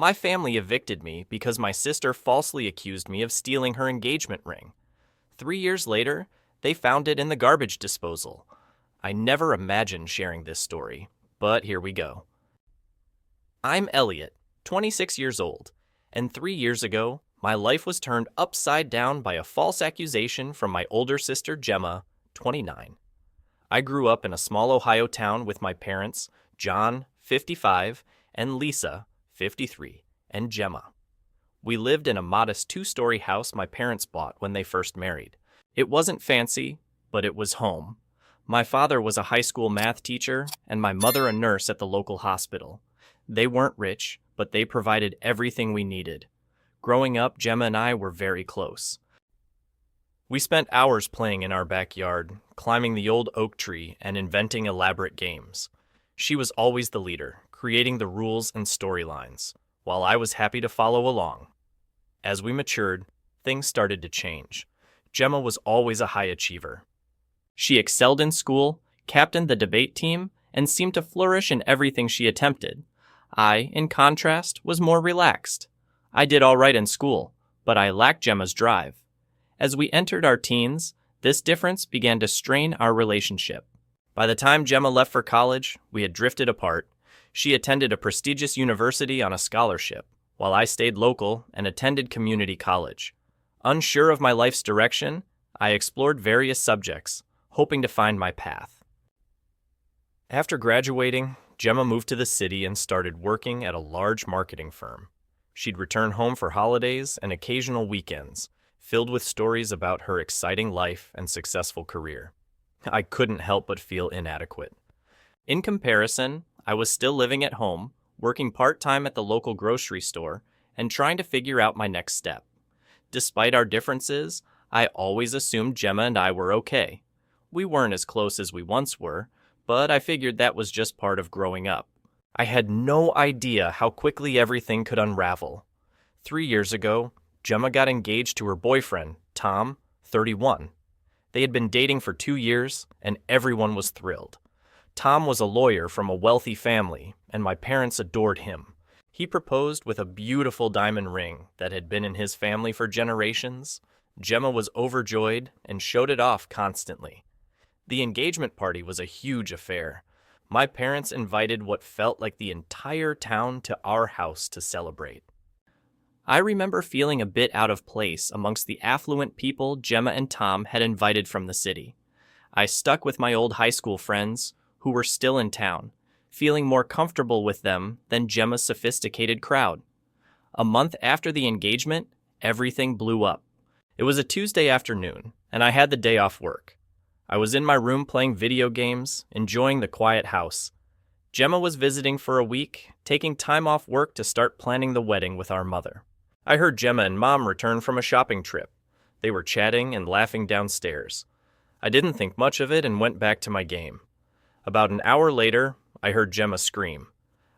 My family evicted me because my sister falsely accused me of stealing her engagement ring. 3 years later, they found it in the garbage disposal. I never imagined sharing this story, but here we go. I'm Elliot, 26 years old, and 3 years ago, my life was turned upside down by a false accusation from my older sister Gemma, 29. I grew up in a small Ohio town with my parents, John, 55, and Lisa, 53, and Gemma. We lived in a modest 2-story house my parents bought when they first married. It wasn't fancy, but it was home. My father was a high school math teacher, and my mother a nurse at the local hospital. They weren't rich, but they provided everything we needed. Growing up, Gemma and I were very close. We spent hours playing in our backyard, climbing the old oak tree and inventing elaborate games. She was always the leader, creating the rules and storylines, while I was happy to follow along. As we matured, things started to change. Gemma was always a high achiever. She excelled in school, captained the debate team, and seemed to flourish in everything she attempted. I, in contrast, was more relaxed. I did all right in school, but I lacked Gemma's drive. As we entered our teens, this difference began to strain our relationship. By the time Gemma left for college, we had drifted apart. She attended a prestigious university on a scholarship, while I stayed local and attended community college. Unsure of my life's direction, I explored various subjects, hoping to find my path. After graduating, Gemma moved to the city and started working at a large marketing firm. She'd return home for holidays and occasional weekends, filled with stories about her exciting life and successful career. I couldn't help but feel inadequate. In comparison, I was still living at home, working part-time at the local grocery store, and trying to figure out my next step. Despite our differences, I always assumed Gemma and I were okay. We weren't as close as we once were, but I figured that was just part of growing up. I had no idea how quickly everything could unravel. 3 years ago, Gemma got engaged to her boyfriend, Tom, 31. They had been dating for 2 years, and everyone was thrilled. Tom was a lawyer from a wealthy family, and my parents adored him. He proposed with a beautiful diamond ring that had been in his family for generations. Gemma was overjoyed and showed it off constantly. The engagement party was a huge affair. My parents invited what felt like the entire town to our house to celebrate. I remember feeling a bit out of place amongst the affluent people Gemma and Tom had invited from the city. I stuck with my old high school friends, who were still in town, feeling more comfortable with them than Gemma's sophisticated crowd. A month after the engagement, everything blew up. It was a Tuesday afternoon, and I had the day off work. I was in my room playing video games, enjoying the quiet house. Gemma was visiting for a week, taking time off work to start planning the wedding with our mother. I heard Gemma and Mom return from a shopping trip. They were chatting and laughing downstairs. I didn't think much of it and went back to my game. About an hour later, I heard Gemma scream.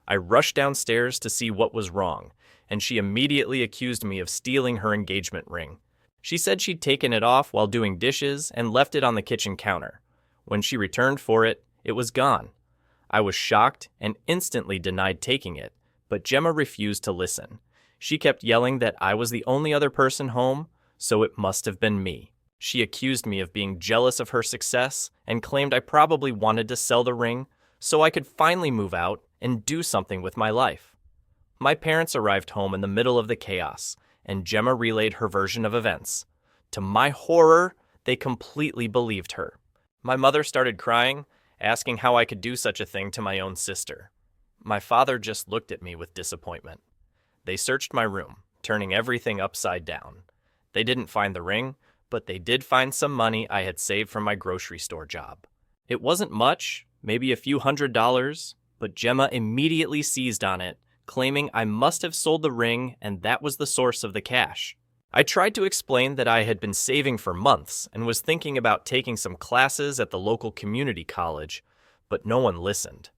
I rushed downstairs to see what was wrong, and she immediately accused me of stealing her engagement ring. She said she'd taken it off while doing dishes and left it on the kitchen counter. When she returned for it, it was gone. I was shocked and instantly denied taking it, but Gemma refused to listen. She kept yelling that I was the only other person home, so it must have been me. She accused me of being jealous of her success and claimed I probably wanted to sell the ring so I could finally move out and do something with my life. My parents arrived home in the middle of the chaos, and Gemma relayed her version of events. To my horror, they completely believed her. My mother started crying, asking how I could do such a thing to my own sister. My father just looked at me with disappointment. They searched my room, turning everything upside down. They didn't find the ring, but they did find some money I had saved from my grocery store job. It wasn't much, maybe a few $100s, but Gemma immediately seized on it, claiming I must have sold the ring and that was the source of the cash. I tried to explain that I had been saving for months and was thinking about taking some classes at the local community college, but no one listened.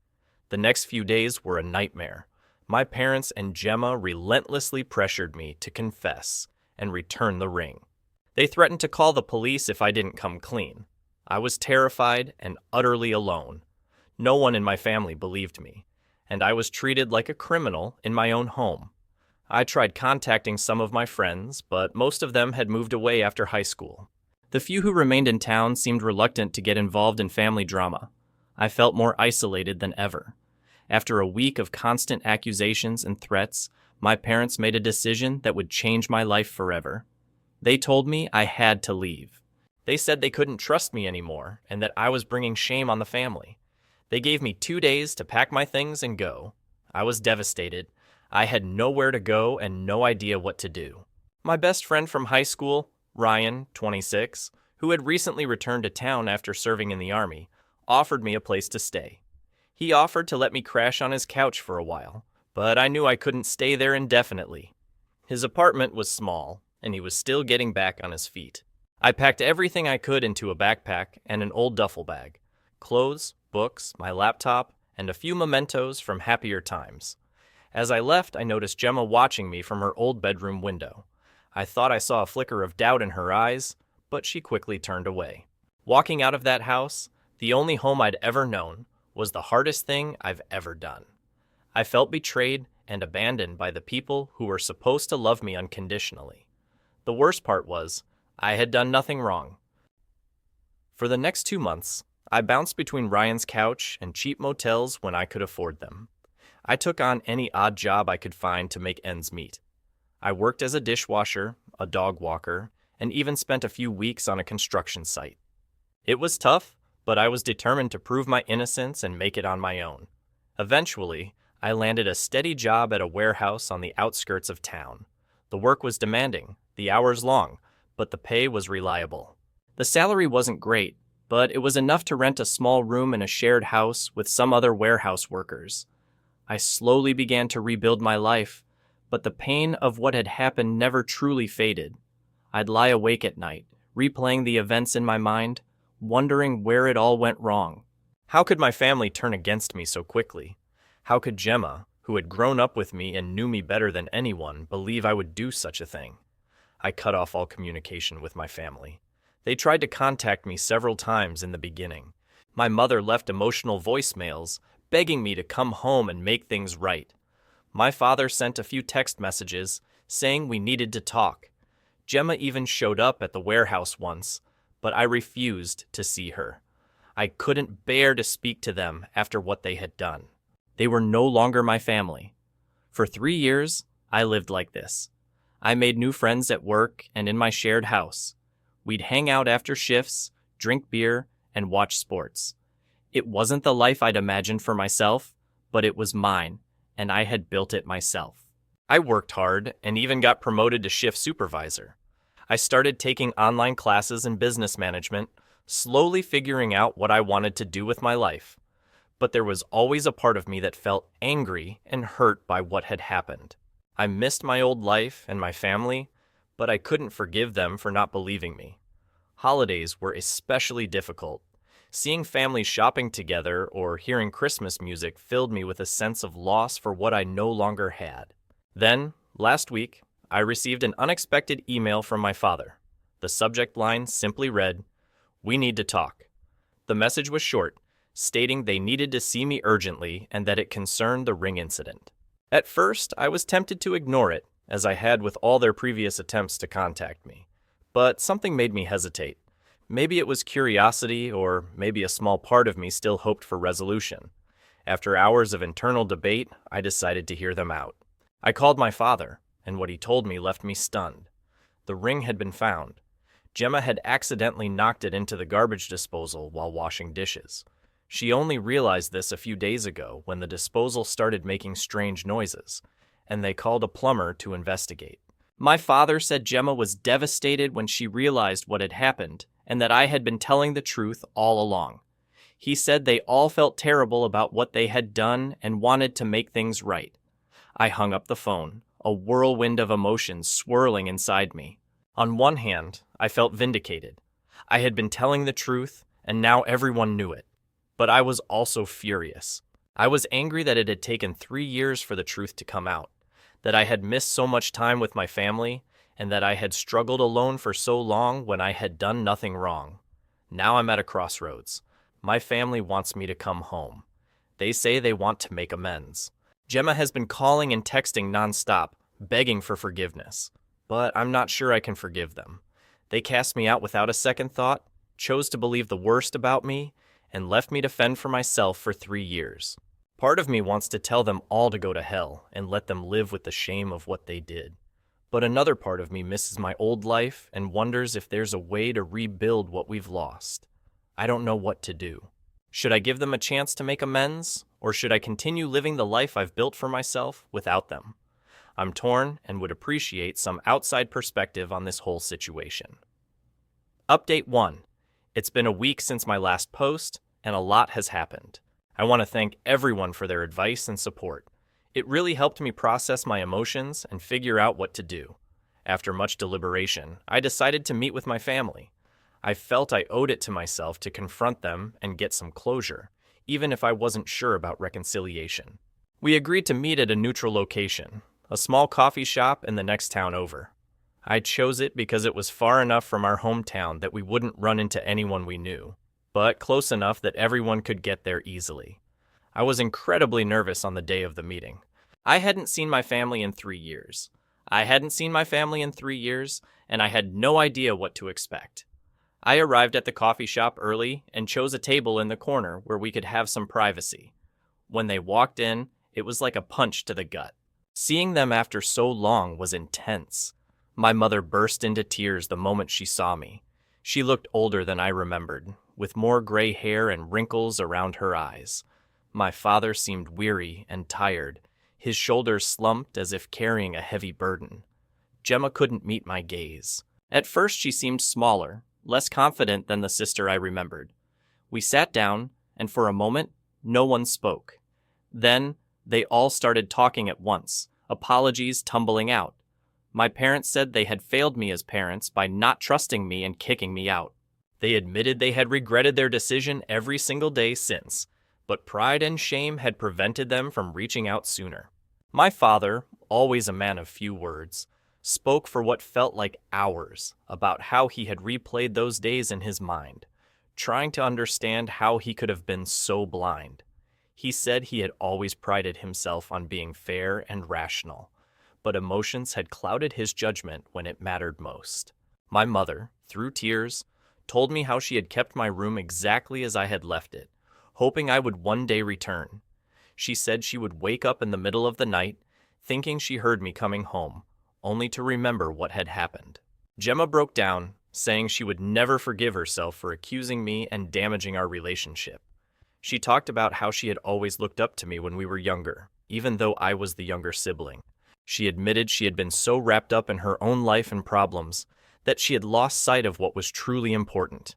The next few days were a nightmare. My parents and Gemma relentlessly pressured me to confess and return the ring. They threatened to call the police if I didn't come clean. I was terrified and utterly alone. No one in my family believed me, and I was treated like a criminal in my own home. I tried contacting some of my friends, but most of them had moved away after high school. The few who remained in town seemed reluctant to get involved in family drama. I felt more isolated than ever. After a week of constant accusations and threats, my parents made a decision that would change my life forever. They told me I had to leave. They said they couldn't trust me anymore and that I was bringing shame on the family. They gave me 2 days to pack my things and go. I was devastated. I had nowhere to go and no idea what to do. My best friend from high school, Ryan, 26, who had recently returned to town after serving in the Army, offered me a place to stay. He offered to let me crash on his couch for a while, but I knew I couldn't stay there indefinitely. His apartment was small, and he was still getting back on his feet. I packed everything I could into a backpack and an old duffel bag: clothes, books, my laptop, and a few mementos from happier times. As I left, I noticed Gemma watching me from her old bedroom window. I thought I saw a flicker of doubt in her eyes, but she quickly turned away. Walking out of that house, the only home I'd ever known, was the hardest thing I've ever done. I felt betrayed and abandoned by the people who were supposed to love me unconditionally. The worst part was, I had done nothing wrong. For the next 2 months, I bounced between Ryan's couch and cheap motels when I could afford them. I took on any odd job I could find to make ends meet. I worked as a dishwasher, a dog walker, and even spent a few weeks on a construction site. It was tough, but I was determined to prove my innocence and make it on my own. Eventually, I landed a steady job at a warehouse on the outskirts of town. The work was demanding, the hours long, but the pay was reliable. The salary wasn't great, but it was enough to rent a small room in a shared house with some other warehouse workers. I slowly began to rebuild my life, but the pain of what had happened never truly faded. I'd lie awake at night, replaying the events in my mind, wondering where it all went wrong. How could my family turn against me so quickly? How could Gemma, who had grown up with me and knew me better than anyone, believe I would do such a thing? I cut off all communication with my family. They tried to contact me several times in the beginning. My mother left emotional voicemails, begging me to come home and make things right. My father sent a few text messages, saying we needed to talk. Gemma even showed up at the warehouse once, but I refused to see her. I couldn't bear to speak to them after what they had done. They were no longer my family. For 3 years, I lived like this. I made new friends at work and in my shared house. We'd hang out after shifts, drink beer, and watch sports. It wasn't the life I'd imagined for myself, but it was mine, and I had built it myself. I worked hard and even got promoted to shift supervisor. I started taking online classes in business management, slowly figuring out what I wanted to do with my life. But there was always a part of me that felt angry and hurt by what had happened. I missed my old life and my family, but I couldn't forgive them for not believing me. Holidays were especially difficult. Seeing families shopping together or hearing Christmas music filled me with a sense of loss for what I no longer had. Then, last week, I received an unexpected email from my father. The subject line simply read, "We need to talk." The message was short, stating they needed to see me urgently and that it concerned the ring incident. At first, I was tempted to ignore it, as I had with all their previous attempts to contact me. But something made me hesitate. Maybe it was curiosity, or maybe a small part of me still hoped for resolution. After hours of internal debate, I decided to hear them out. I called my father, and what he told me left me stunned. The ring had been found. Gemma had accidentally knocked it into the garbage disposal while washing dishes. She only realized this a few days ago when the disposal started making strange noises, and they called a plumber to investigate. My father said Gemma was devastated when she realized what had happened, and that I had been telling the truth all along. He said they all felt terrible about what they had done and wanted to make things right. I hung up the phone, a whirlwind of emotions swirling inside me. On one hand, I felt vindicated. I had been telling the truth, and now everyone knew it. But I was also furious. I was angry that it had taken 3 years for the truth to come out, that I had missed so much time with my family, and that I had struggled alone for so long when I had done nothing wrong. Now I'm at a crossroads. My family wants me to come home. They say they want to make amends. Gemma has been calling and texting nonstop, begging for forgiveness. But I'm not sure I can forgive them. They cast me out without a second thought, chose to believe the worst about me, and left me to fend for myself for 3 years. Part of me wants to tell them all to go to hell and let them live with the shame of what they did. But another part of me misses my old life and wonders if there's a way to rebuild what we've lost. I don't know what to do. Should I give them a chance to make amends, or should I continue living the life I've built for myself without them? I'm torn and would appreciate some outside perspective on this whole situation. Update 1. It's been a week since my last post, and a lot has happened. I want to thank everyone for their advice and support. It really helped me process my emotions and figure out what to do. After much deliberation, I decided to meet with my family. I felt I owed it to myself to confront them and get some closure, even if I wasn't sure about reconciliation. We agreed to meet at a neutral location, a small coffee shop in the next town over. I chose it because it was far enough from our hometown that we wouldn't run into anyone we knew, but close enough that everyone could get there easily. I was incredibly nervous on the day of the meeting. I hadn't seen my family in 3 years. And I had no idea what to expect. I arrived at the coffee shop early and chose a table in the corner where we could have some privacy. When they walked in, it was like a punch to the gut. Seeing them after so long was intense. My mother burst into tears the moment she saw me. She looked older than I remembered, with more gray hair and wrinkles around her eyes. My father seemed weary and tired, his shoulders slumped as if carrying a heavy burden. Gemma couldn't meet my gaze. At first she seemed smaller, less confident than the sister I remembered. We sat down, and for a moment, no one spoke. Then, they all started talking at once, apologies tumbling out. My parents said they had failed me as parents by not trusting me and kicking me out. They admitted they had regretted their decision every single day since, but pride and shame had prevented them from reaching out sooner. My father, always a man of few words, spoke for what felt like hours about how he had replayed those days in his mind, trying to understand how he could have been so blind. He said he had always prided himself on being fair and rational, but emotions had clouded his judgment when it mattered most. My mother, through tears, told me how she had kept my room exactly as I had left it, hoping I would one day return. She said she would wake up in the middle of the night, thinking she heard me coming home, only to remember what had happened. Gemma broke down, saying she would never forgive herself for accusing me and damaging our relationship. She talked about how she had always looked up to me when we were younger, even though I was the younger sibling. She admitted she had been so wrapped up in her own life and problems that she had lost sight of what was truly important.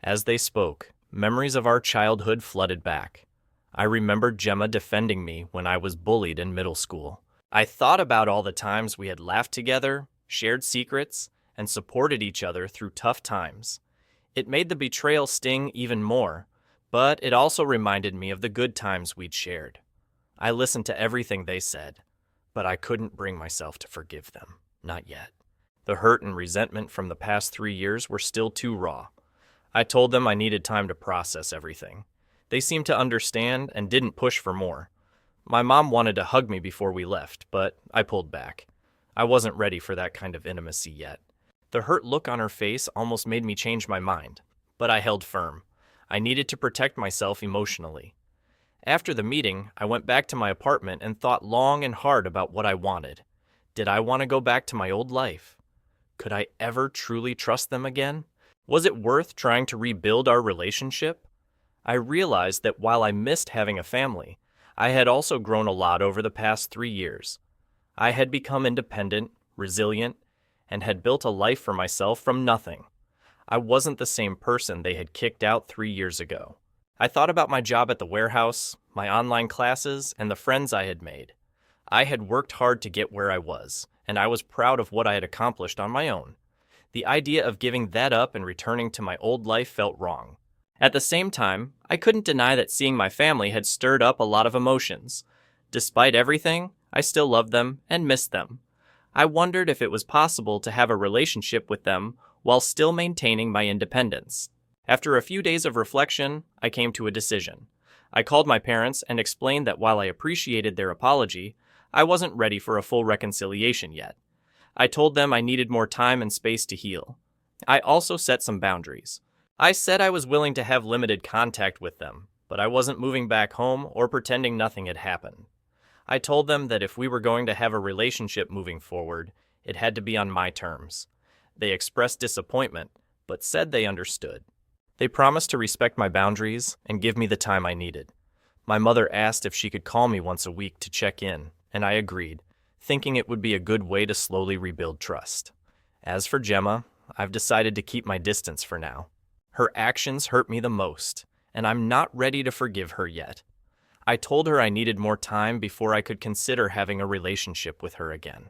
As they spoke, memories of our childhood flooded back. I remembered Gemma defending me when I was bullied in middle school. I thought about all the times we had laughed together, shared secrets, and supported each other through tough times. It made the betrayal sting even more, but it also reminded me of the good times we'd shared. I listened to everything they said, but I couldn't bring myself to forgive them. Not yet. The hurt and resentment from the past 3 years were still too raw. I told them I needed time to process everything. They seemed to understand and didn't push for more. My mom wanted to hug me before we left, but I pulled back. I wasn't ready for that kind of intimacy yet. The hurt look on her face almost made me change my mind, but I held firm. I needed to protect myself emotionally. After the meeting, I went back to my apartment and thought long and hard about what I wanted. Did I want to go back to my old life? Could I ever truly trust them again? Was it worth trying to rebuild our relationship? I realized that while I missed having a family, I had also grown a lot over the past 3 years. I had become independent, resilient, and had built a life for myself from nothing. I wasn't the same person they had kicked out 3 years ago. I thought about my job at the warehouse, my online classes, and the friends I had made. I had worked hard to get where I was, and I was proud of what I had accomplished on my own. The idea of giving that up and returning to my old life felt wrong. At the same time, I couldn't deny that seeing my family had stirred up a lot of emotions. Despite everything, I still loved them and missed them. I wondered if it was possible to have a relationship with them while still maintaining my independence. After a few days of reflection, I came to a decision. I called my parents and explained that while I appreciated their apology, I wasn't ready for a full reconciliation yet. I told them I needed more time and space to heal. I also set some boundaries. I said I was willing to have limited contact with them, but I wasn't moving back home or pretending nothing had happened. I told them that if we were going to have a relationship moving forward, it had to be on my terms. They expressed disappointment, but said they understood. They promised to respect my boundaries and give me the time I needed. My mother asked if she could call me once a week to check in, and I agreed, thinking it would be a good way to slowly rebuild trust. As for Gemma, I've decided to keep my distance for now. Her actions hurt me the most, and I'm not ready to forgive her yet. I told her I needed more time before I could consider having a relationship with her again.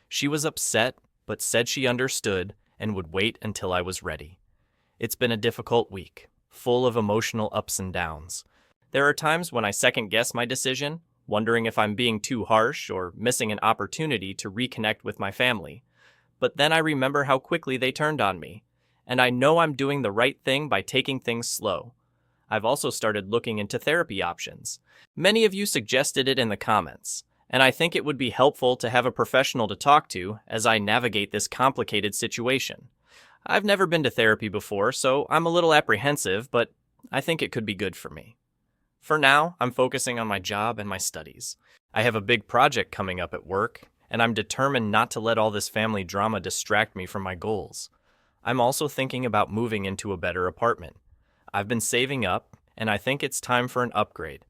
She was upset, but said she understood and would wait until I was ready. It's been a difficult week, full of emotional ups and downs. There are times when I second-guess my decision, wondering if I'm being too harsh or missing an opportunity to reconnect with my family. But then I remember how quickly they turned on me, and I know I'm doing the right thing by taking things slow. I've also started looking into therapy options. Many of you suggested it in the comments, and I think it would be helpful to have a professional to talk to as I navigate this complicated situation. I've never been to therapy before, so I'm a little apprehensive, but I think it could be good for me. For now, I'm focusing on my job and my studies. I have a big project coming up at work, and I'm determined not to let all this family drama distract me from my goals. I'm also thinking about moving into a better apartment. I've been saving up, and I think it's time for an upgrade.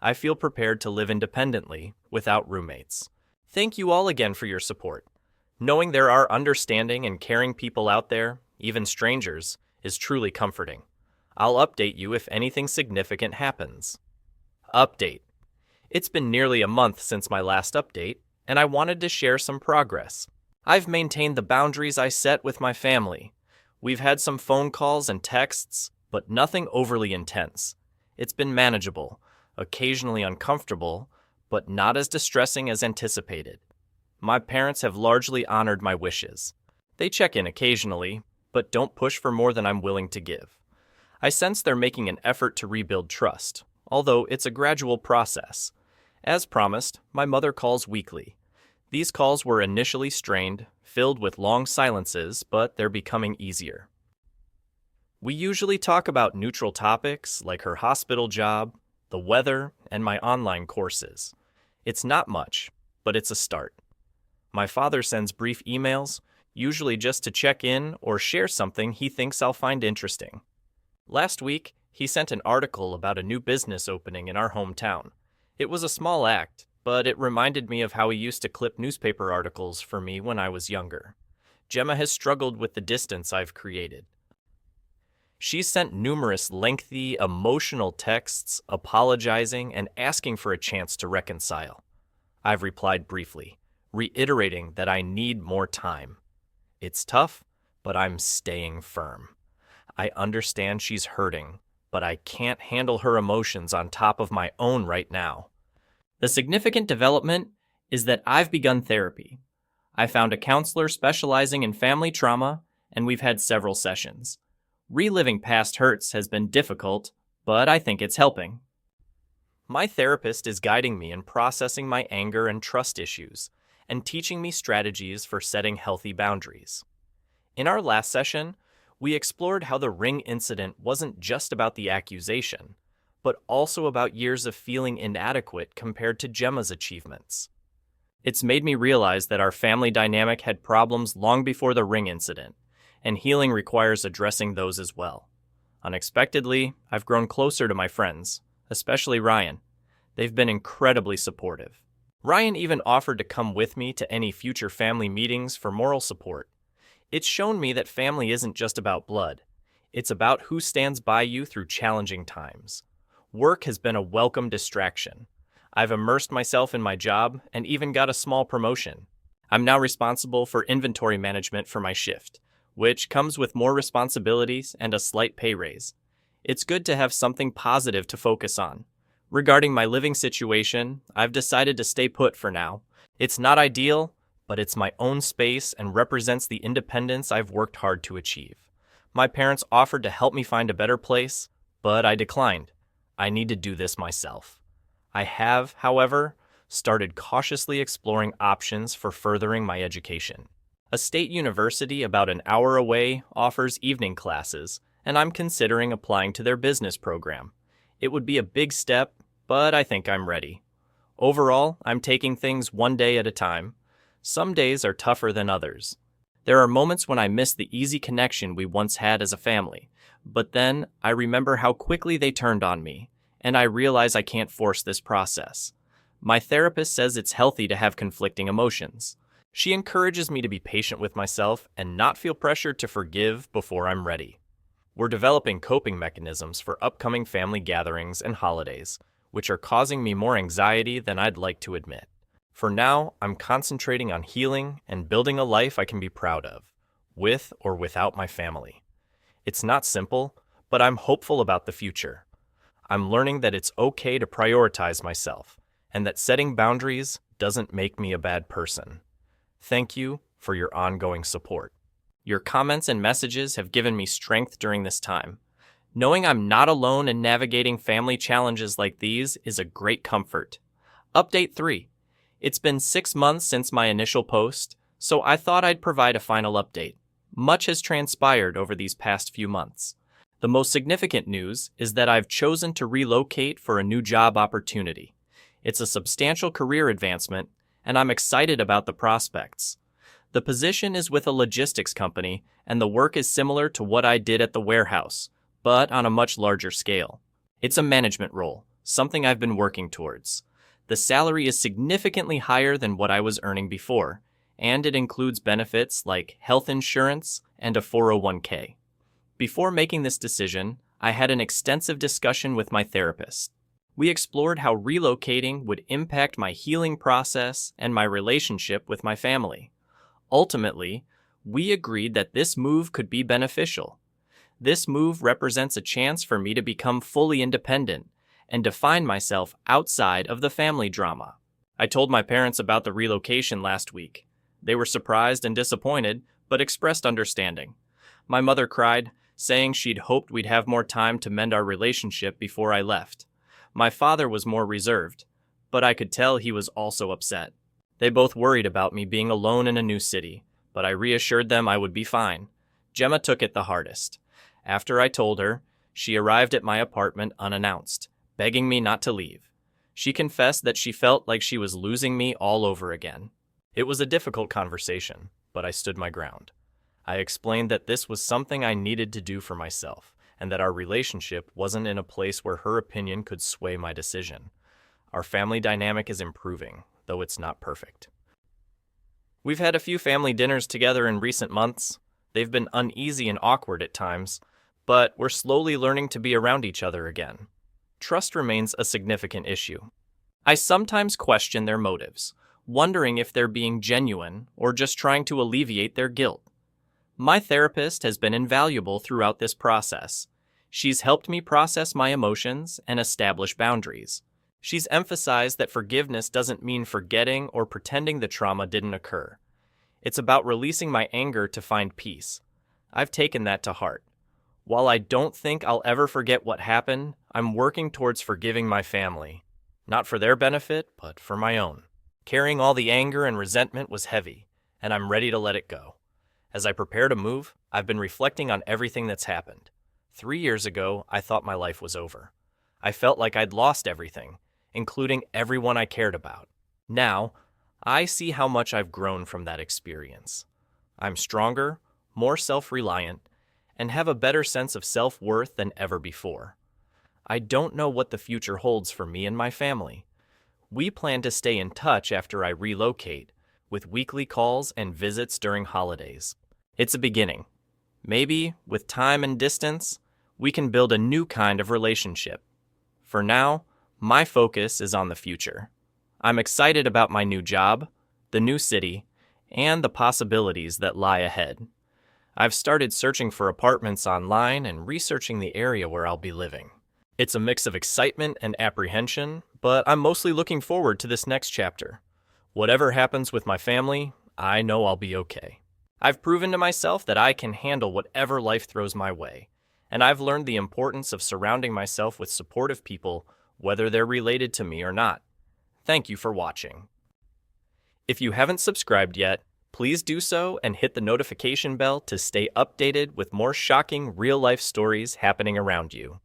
I feel prepared to live independently, without roommates. Thank you all again for your support. Knowing there are understanding and caring people out there, even strangers, is truly comforting. I'll update you if anything significant happens. Update. It's been nearly a month since my last update, and I wanted to share some progress. I've maintained the boundaries I set with my family. We've had some phone calls and texts, but nothing overly intense. It's been manageable, occasionally uncomfortable, but not as distressing as anticipated. My parents have largely honored my wishes. They check in occasionally, but don't push for more than I'm willing to give. I sense they're making an effort to rebuild trust, although it's a gradual process. As promised, my mother calls weekly. These calls were initially strained, filled with long silences, but they're becoming easier. We usually talk about neutral topics like her hospital job, the weather, and my online courses. It's not much, but it's a start. My father sends brief emails, usually just to check in or share something he thinks I'll find interesting. Last week, he sent an article about a new business opening in our hometown. It was a small act, but it reminded me of how he used to clip newspaper articles for me when I was younger. Gemma has struggled with the distance I've created. She's sent numerous lengthy, emotional texts apologizing and asking for a chance to reconcile. I've replied briefly, reiterating that I need more time. It's tough, but I'm staying firm. I understand she's hurting, but I can't handle her emotions on top of my own right now. The significant development is that I've begun therapy. I found a counselor specializing in family trauma, and we've had several sessions. Reliving past hurts has been difficult, but I think it's helping. My therapist is guiding me in processing my anger and trust issues, and teaching me strategies for setting healthy boundaries. In our last session, we explored how the ring incident wasn't just about the accusation, but also about years of feeling inadequate compared to Gemma's achievements. It's made me realize that our family dynamic had problems long before the ring incident, and healing requires addressing those as well. Unexpectedly, I've grown closer to my friends, especially Ryan. They've been incredibly supportive. Ryan even offered to come with me to any future family meetings for moral support. It's shown me that family isn't just about blood. It's about who stands by you through challenging times. Work has been a welcome distraction. I've immersed myself in my job and even got a small promotion. I'm now responsible for inventory management for my shift, which comes with more responsibilities and a slight pay raise. It's good to have something positive to focus on. Regarding my living situation, I've decided to stay put for now. It's not ideal, but it's my own space and represents the independence I've worked hard to achieve. My parents offered to help me find a better place, but I declined. I need to do this myself. I have, however, started cautiously exploring options for furthering my education. A state university about an hour away offers evening classes, and I'm considering applying to their business program. It would be a big step, but I think I'm ready. Overall, I'm taking things one day at a time. Some days are tougher than others. There are moments when I miss the easy connection we once had as a family, but then I remember how quickly they turned on me, and I realize I can't force this process. My therapist says it's healthy to have conflicting emotions. She encourages me to be patient with myself and not feel pressured to forgive before I'm ready. We're developing coping mechanisms for upcoming family gatherings and holidays, which are causing me more anxiety than I'd like to admit. For now, I'm concentrating on healing and building a life I can be proud of, with or without my family. It's not simple, but I'm hopeful about the future. I'm learning that it's okay to prioritize myself, and that setting boundaries doesn't make me a bad person. Thank you for your ongoing support. Your comments and messages have given me strength during this time. Knowing I'm not alone in navigating family challenges like these is a great comfort. Update 3. It's been 6 months since my initial post, so I thought I'd provide a final update. Much has transpired over these past few months. The most significant news is that I've chosen to relocate for a new job opportunity. It's a substantial career advancement, and I'm excited about the prospects. The position is with a logistics company, and the work is similar to what I did at the warehouse, but on a much larger scale. It's a management role, something I've been working towards. The salary is significantly higher than what I was earning before, and it includes benefits like health insurance and a 401k. Before making this decision, I had an extensive discussion with my therapist. We explored how relocating would impact my healing process and my relationship with my family. Ultimately, we agreed that this move could be beneficial. This move represents a chance for me to become fully independent and define myself outside of the family drama. I told my parents about the relocation last week. They were surprised and disappointed, but expressed understanding. My mother cried, saying she'd hoped we'd have more time to mend our relationship before I left. My father was more reserved, but I could tell he was also upset. They both worried about me being alone in a new city, but I reassured them I would be fine. Gemma took it the hardest. After I told her, she arrived at my apartment unannounced, begging me not to leave. She confessed that she felt like she was losing me all over again. It was a difficult conversation, but I stood my ground. I explained that this was something I needed to do for myself, and that our relationship wasn't in a place where her opinion could sway my decision. Our family dynamic is improving, though it's not perfect. We've had a few family dinners together in recent months. They've been uneasy and awkward at times, but we're slowly learning to be around each other again. Trust remains a significant issue. I sometimes question their motives, wondering if they're being genuine or just trying to alleviate their guilt. My therapist has been invaluable throughout this process. She's helped me process my emotions and establish boundaries. She's emphasized that forgiveness doesn't mean forgetting or pretending the trauma didn't occur. It's about releasing my anger to find peace. I've taken that to heart. While I don't think I'll ever forget what happened, I'm working towards forgiving my family. Not for their benefit, but for my own. Carrying all the anger and resentment was heavy, and I'm ready to let it go. As I prepare to move, I've been reflecting on everything that's happened. 3 years ago, I thought my life was over. I felt like I'd lost everything, including everyone I cared about. Now, I see how much I've grown from that experience. I'm stronger, more self-reliant, and have a better sense of self-worth than ever before. I don't know what the future holds for me and my family. We plan to stay in touch after I relocate, with weekly calls and visits during holidays. It's a beginning. Maybe, with time and distance, we can build a new kind of relationship. For now, my focus is on the future. I'm excited about my new job, the new city, and the possibilities that lie ahead. I've started searching for apartments online and researching the area where I'll be living. It's a mix of excitement and apprehension, but I'm mostly looking forward to this next chapter. Whatever happens with my family, I know I'll be okay. I've proven to myself that I can handle whatever life throws my way, and I've learned the importance of surrounding myself with supportive people, whether they're related to me or not. Thank you for watching. If you haven't subscribed yet, please do so and hit the notification bell to stay updated with more shocking real-life stories happening around you.